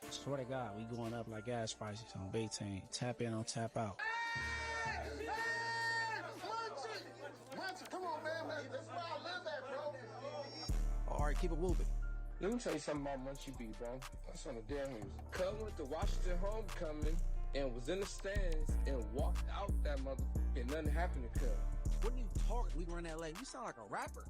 Swear to God, we going up like gas prices on B-Team. Tap in on tap out. Hey! Munchie, come on, man. That's where I live at, bro. All right, keep it moving. Let me tell you something about Munchie B, bro. That's on the damn music. Cub went to Washington homecoming and was in the stands and walked out that motherfucker and nothing happened to Cub. What are you talking? We were in L.A. We sound like a rapper.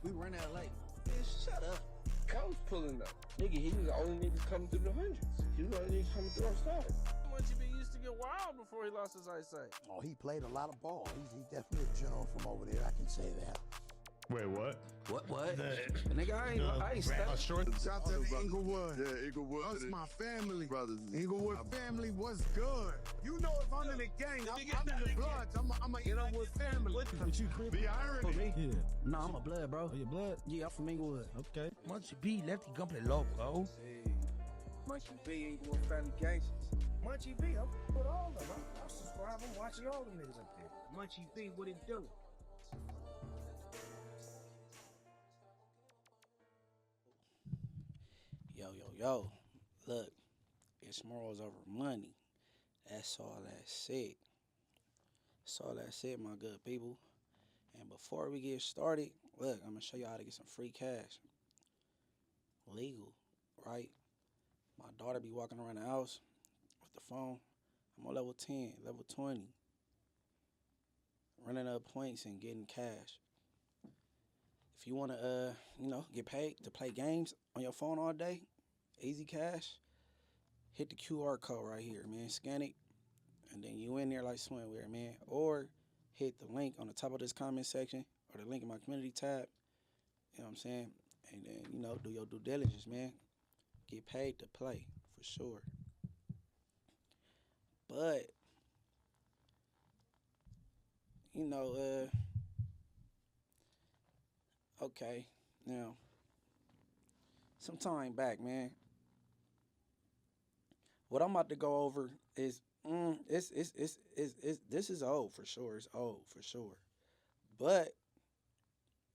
We were in L.A. Bitch, shut up. Cub was pulling up. Nigga, he was the only niggas coming through the hundreds. He was the only niggas coming through our stars. Munchie B used to get wild before he lost his eyesight. Oh, he played a lot of ball. He's definitely a general from over there, I can say that. Wait, what? What? Nigga, I ain't stuck. Shout out to Inglewood. Yeah, Inglewood. Us, my family. Brothers. Inglewood family was good. You know, if I'm in the gang, I'm in the Bloods. I'm a Inglewood family. But you The irony. Yeah. No, I'm a blood, bro. Oh, your blood? Yeah, I'm from Inglewood. Okay. Munchie B left the company low, bro. Munchie B ain't going family gangsters. Munchie B, I'm with all of them. I'm subscribing, I'm watching all them niggas up there. Munchie B, what it do? Yo. Look, it's morals over money. That's all that's it. That's all that's it, my good people. And before we get started, look, I'm going to show you how to get some free cash. Legal, right? My daughter be walking around the house with the phone. I'm on level 10, level 20. Running up points and getting cash. If you want to, get paid to play games on your phone all day, easy cash, hit the QR code right here, man. Scan it, and then you in there like swimwear, man. Or hit the link on the top of this comment section or the link in my community tab. You know what I'm saying? And then, do your due diligence, man. Get paid to play, for sure. But, okay, now, some time back, man, what I'm about to go over is, this is old for sure. It's old for sure. But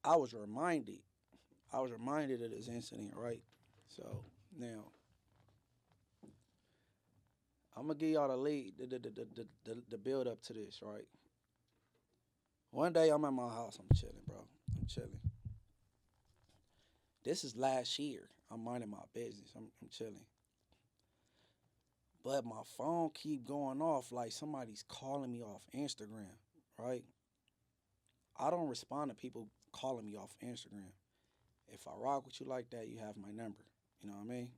I was reminded of this incident, right? So now, I'm gonna give y'all the lead, the build up to this, right? One day I'm at my house, I'm chilling, bro. I'm chilling. This is last year. I'm minding my business. I'm chilling. But my phone keep going off like somebody's calling me off Instagram, right? I don't respond to people calling me off Instagram. If I rock with you like that, you have my number. You know what I mean?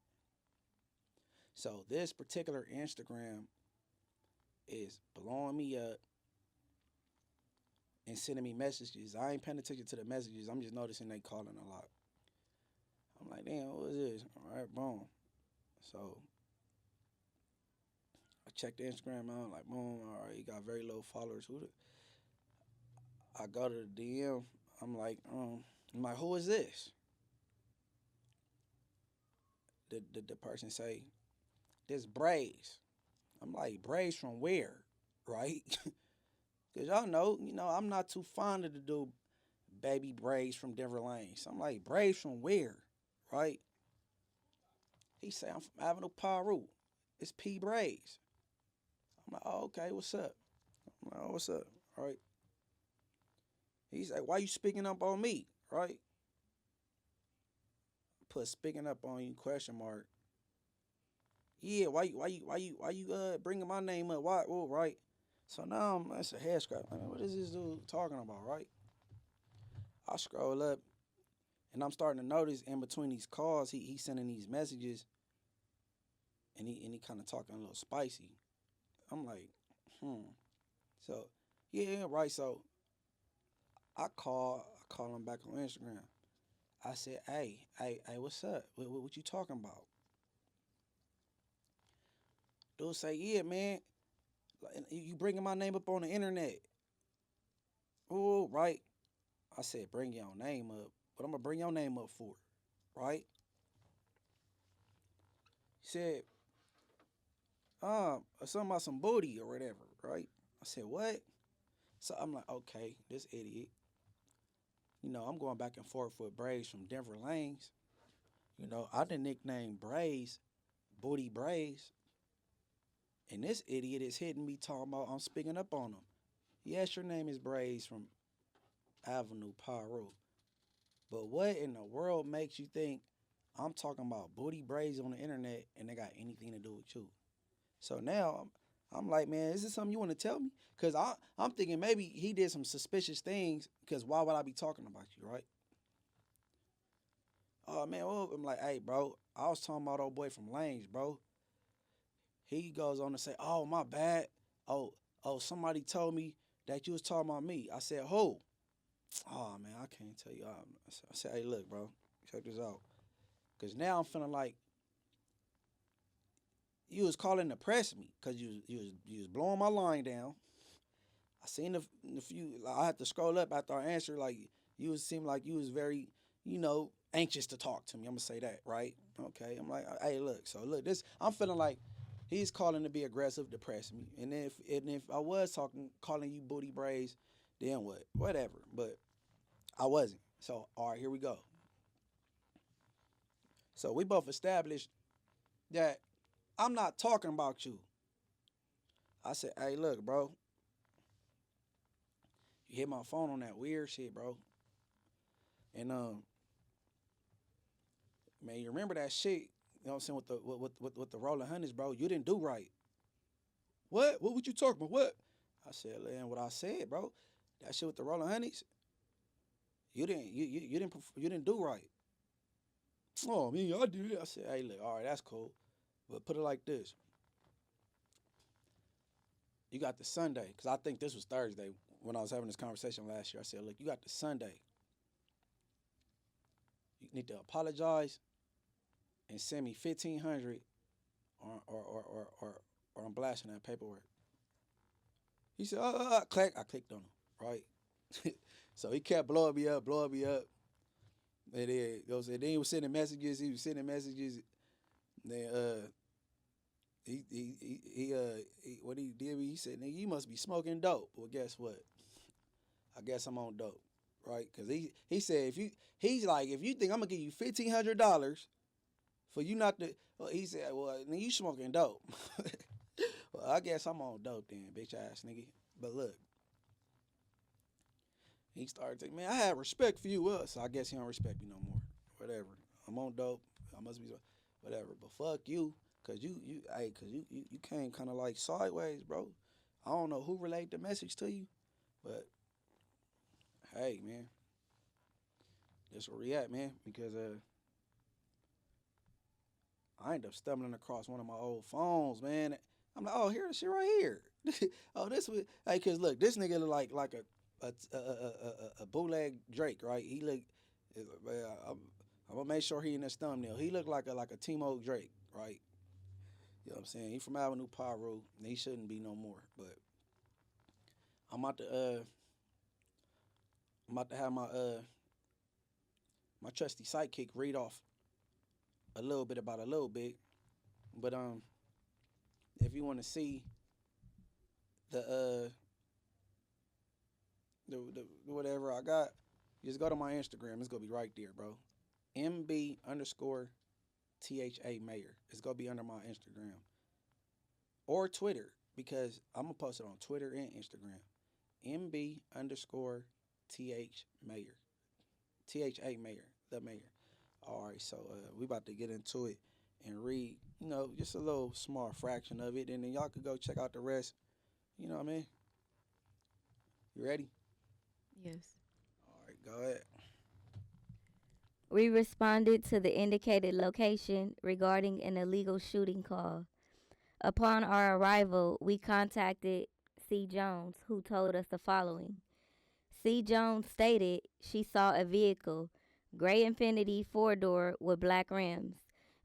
So this particular Instagram is blowing me up and sending me messages. I ain't paying attention to the messages. I'm just noticing they calling a lot. I'm like, damn, what is this? All right, boom. So I checked the Instagram out, like, boom, all right, you got very low followers. I go to the DM. I'm like, who is this? The person say, this Braze. I'm like, Braze from where, right? Because y'all know, I'm not too fond of the dude, baby Braze from Denver Lane. So I'm like, Braze from where, right? He say, I'm from Avenue Piru. It's P. Braze. I'm like, oh, okay, what's up? I'm like, oh, what's up, all right? He's like, why you speaking up on me, right? Put speaking up on you, question mark. Yeah, why you bringing my name up? Why, right? So now that's a head scratch. I mean, what is this dude talking about, right? I scroll up, and I'm starting to notice in between these calls, he sending these messages, and he kind of talking a little spicy. I'm like, So, yeah, right. So I call him back on Instagram. I said, hey, what's up? What you talking about? Dude say, yeah, man, you bringing my name up on the internet. Oh, right. I said, bring your name up. What I'm going to bring your name up for, right? He said, something about some booty or whatever, right? I said, what? So I'm like, okay, this idiot. I'm going back and forth with Braze from Denver Lanes. I done nicknamed Braze Booty Braze, and this idiot is hitting me talking about I'm speaking up on him. Yes, your name is Braze from Avenue Piru, but what in the world makes you think I'm talking about Booty Braze on the internet and they got anything to do with you? So now I'm like, man, is this something you want to tell me? Because I'm thinking maybe he did some suspicious things, because why would I be talking about you, right? Oh, man, well, I'm like, hey, bro, I was talking about old boy from Lanes, bro. He goes on to say, oh, my bad. Oh, somebody told me that you was talking about me. I said, who? Oh, man, I can't tell you. I said, hey, look, bro, check this out. Because now I'm feeling like you was calling to press me, because you was blowing my line down. I seen the few. Like, I had to scroll up after I answered. Like seemed like you was very, anxious to talk to me. I'm gonna say that, right? Okay. I'm like, hey, look. So look, this. I'm feeling like he's calling to be aggressive, to press me. And if I was calling you booty braids, then what? Whatever. But I wasn't. So all right, here we go. So we both established that I'm not talking about you. I said, hey, look, bro. You hit my phone on that weird shit, bro. And man, you remember that shit? You know what I'm saying, with the rolling hundreds, bro. You didn't do right. What? What you talking about? What? I said, man, what I said, bro. That shit with the rolling hundreds. You didn't do right. Oh, man, I did. I said, hey, look, all right, that's cool, but put it like this. You got the Sunday, because I think this was Thursday when I was having this conversation last year. I said, look, you got the Sunday. You need to apologize and send me 1,500, or I'm blasting that paperwork. He said, click. I clicked on him, right? So he kept blowing me up. And then he was sending messages. Then what he did, he said, nigga, you must be smoking dope. Well, guess what? I guess I'm on dope, right? Because he said, he's like, if you think I'm gonna give you $1,500 for you not to, well, he said, well, nigga, you smoking dope. Well, I guess I'm on dope then, bitch ass nigga. But look, he started thinking, man, I had respect for you, so I guess he don't respect me no more. Whatever. I'm on dope. I must be whatever. But fuck you, cause you came kind of like sideways, bro. I don't know who relayed the message to you, but hey, man, that's where we at, man. Because I ended up stumbling across one of my old phones, man. I'm like, oh, here's the shit right here. Oh, this was, hey, cause look, this nigga look like a bootleg Drake, right? He look, I'm gonna make sure he in this thumbnail. He looked like a Timo Drake, right? You know what I'm saying? He from Avenue Piru, and he shouldn't be no more. But I'm about to have my trusty sidekick read off a little bit about a little bit. But if you want to see the whatever I got, just go to my Instagram. It's gonna be right there, bro. MB underscore THA Mayor. It's gonna be under my Instagram or Twitter, because I'm gonna post it on Twitter and Instagram. MB underscore TH Mayor. THA Mayor. The Mayor. All right, so we about to get into it and read, just a little small fraction of it, and then y'all could go check out the rest. You know what I mean? You ready? Yes. All right, go ahead. We responded to the indicated location regarding an illegal shooting call. Upon our arrival, we contacted C. Jones, who told us the following. C. Jones stated she saw a vehicle, gray Infiniti four-door with black rims.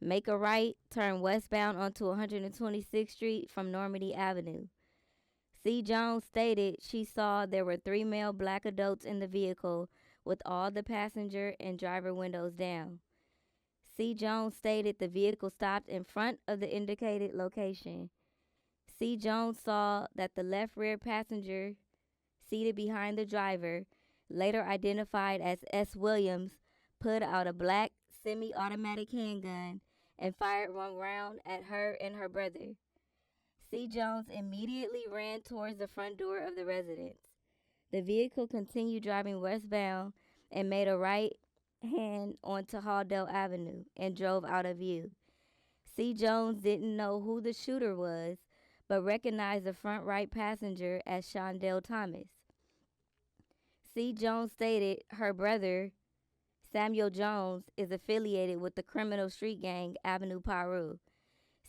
Make a right, turn westbound onto 126th Street from Normandy Avenue. C. Jones stated she saw there were 3 male black adults in the vehicle with all the passenger and driver windows down. C. Jones stated the vehicle stopped in front of the indicated location. C. Jones saw that the left rear passenger, seated behind the driver, later identified as S. Williams, put out a black semi-automatic handgun and fired one round at her and her brother. C. Jones immediately ran towards the front door of the residence. The vehicle continued driving westbound and made a right hand onto Halldale Avenue and drove out of view. C. Jones didn't know who the shooter was, but recognized the front right passenger as Shondell Thomas. C. Jones stated her brother, Samuel Jones, is affiliated with the criminal street gang Avenue Piru.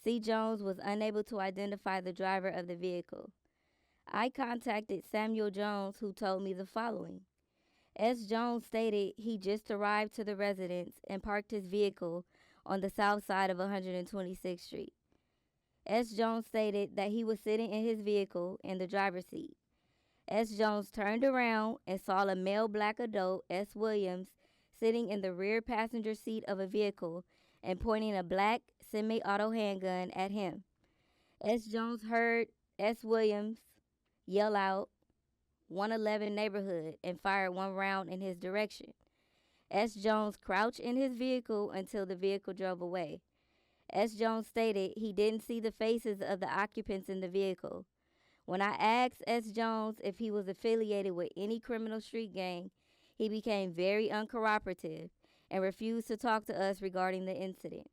C. Jones was unable to identify the driver of the vehicle. I contacted Samuel Jones, who told me the following. S. Jones stated he just arrived to the residence and parked his vehicle on the south side of 126th Street. S. Jones stated that he was sitting in his vehicle in the driver's seat. S. Jones turned around and saw a male black adult, S. Williams, sitting in the rear passenger seat of a vehicle and pointing a black semi-auto handgun at him. S. Jones heard S. Williams yell out 111 neighborhood and fired one round in his direction. S. Jones crouched in his vehicle until the vehicle drove away. S. Jones stated he didn't see the faces of the occupants in the vehicle. When I asked S. Jones if he was affiliated with any criminal street gang, he became very uncooperative and refused to talk to us regarding the incident.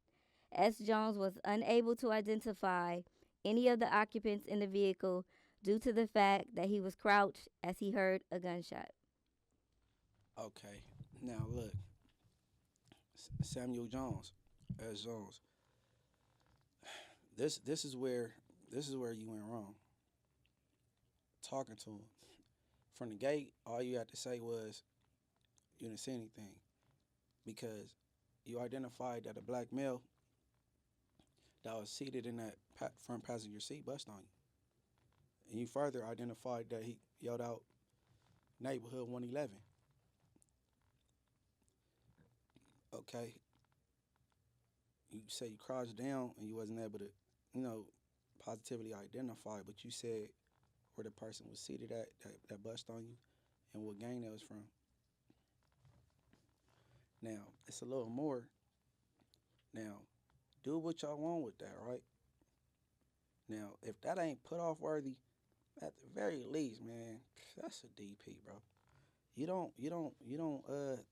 S. Jones was unable to identify any of the occupants in the vehicle due to the fact that he was crouched as he heard a gunshot. Okay. Now look, Samuel Jones, S. Jones. This is where you went wrong. Talking to him from the gate, all you had to say was you didn't see anything because you identified that a black male that was seated in that front passenger seat bust on you, and you further identified that he yelled out neighborhood 111. Okay, you say you crouched down and you wasn't able to, positively identify, but you said where the person was seated at that bust on you and what gang that was from. Now, it's a little more. Now, do what y'all want with that, right? Now, if that ain't put off worthy, at the very least, man, that's a DP, bro. You don't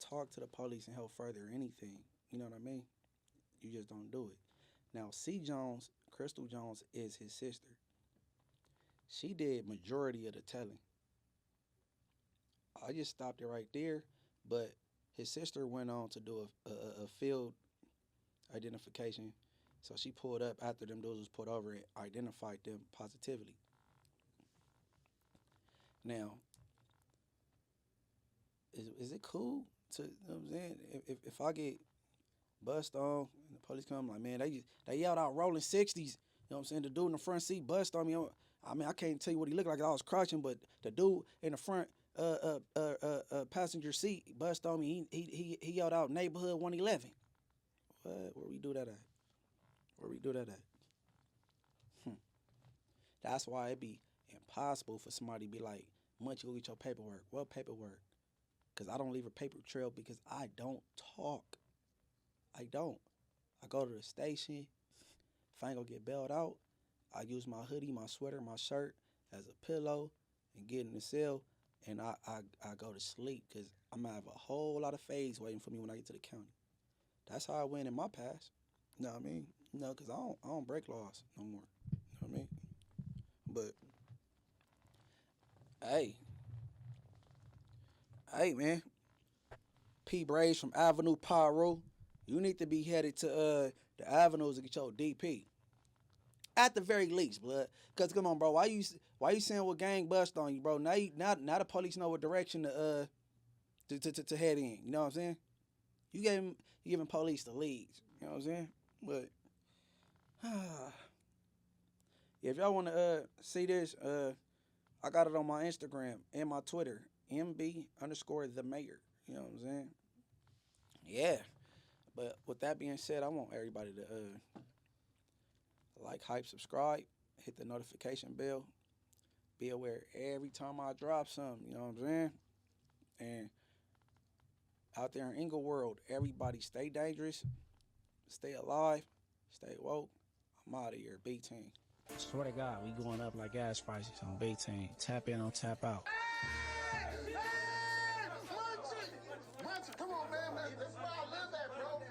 talk to the police and help further anything. You know what I mean? You just don't do it. Now, C. Jones, Crystal Jones, is his sister. She did majority of the telling. I just stopped it right there, but his sister went on to do a field identification. So she pulled up after them dudes was put over and identified them positively. Now, is it cool to, you know what I'm saying? If I get bust on and the police come, like, man, they yelled out rolling 60s, you know what I'm saying? The dude in the front seat bust on me. I mean, I can't tell you what he looked like. I was crouching, but the dude in the front passenger seat bust on me. He yelled out neighborhood 111. What? Where we do that at? Where we do that at? That's why it be impossible for somebody to be like, Munch, go get your paperwork. What paperwork? Because I don't leave a paper trail because I don't talk. I don't. I go to the station. If I ain't gonna get bailed out, I use my hoodie, my sweater, my shirt as a pillow and get in the cell, and I go to sleep because I'm gonna have a whole lot of fades waiting for me when I get to the county. That's how I went in my past. You know what I mean? Because I don't break laws no more. You know what I mean? But hey man, P Braves from Avenue Pyro, you need to be headed to the avenues to get your DP. At the very least, blood. Cause come on, bro. Why you saying what gang bust on you, bro? Now the police know what direction to head in. You know what I'm saying? You giving police the leads. You know what I'm saying? But if y'all want to see this, I got it on my Instagram and my Twitter, MB_the mayor. You know what I'm saying? Yeah. But with that being said, I want everybody to like, hype, subscribe, hit the notification bell. Be aware every time I drop something, you know what I'm saying? And out there in Ingleworld, everybody stay dangerous, stay alive, Stay woke. I'm out of here. Big team. Swear to God, we going up like gas prices on Big Team. Tap in on tap out. Hey, Munchie, come on, man. That's where I live at, bro.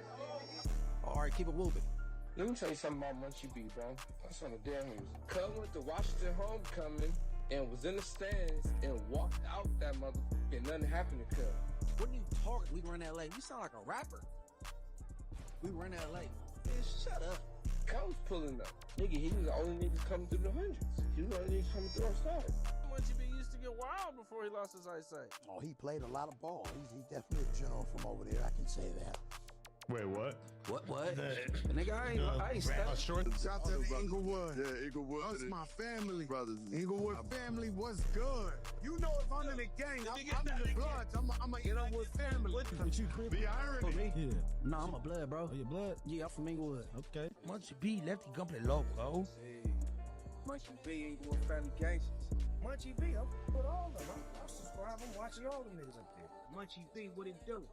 All right, keep it moving. Let me tell you something about Munchie B, bro. That's on the damn news. Cuz went to Washington homecoming and was in the stands and walked out that motherfucker and nothing happened to Cuz. What are you talking? We were in LA. You sound like a rapper. We were in LA. Man, shut up. Cuz was pulling up. Nigga, he was the only nigga coming through the hundreds. He was the only nigga coming through our stars. Munchie B used to get wild before he lost his eyesight. Oh, he played a lot of ball. He's definitely a general from over there. I can say that. Wait, what? What? Nigga, I ain't stuck. Short. Shout out to Inglewood. Yeah, Inglewood. That's my family. Brothers. Inglewood family was good. You know, if I'm in the gang, I'm in the Bloods. I'm a Inglewood family. But you crib? The irony. Yeah. No, I'm a blood, bro. Oh, you blood? Yeah, I'm from Inglewood. Okay. Munchie B left the company loco. Munchie B ain't going family gangsters. Munchie B, I'm with all of them. I'm subscribing, watching all them niggas up there. Munchie B, what it do?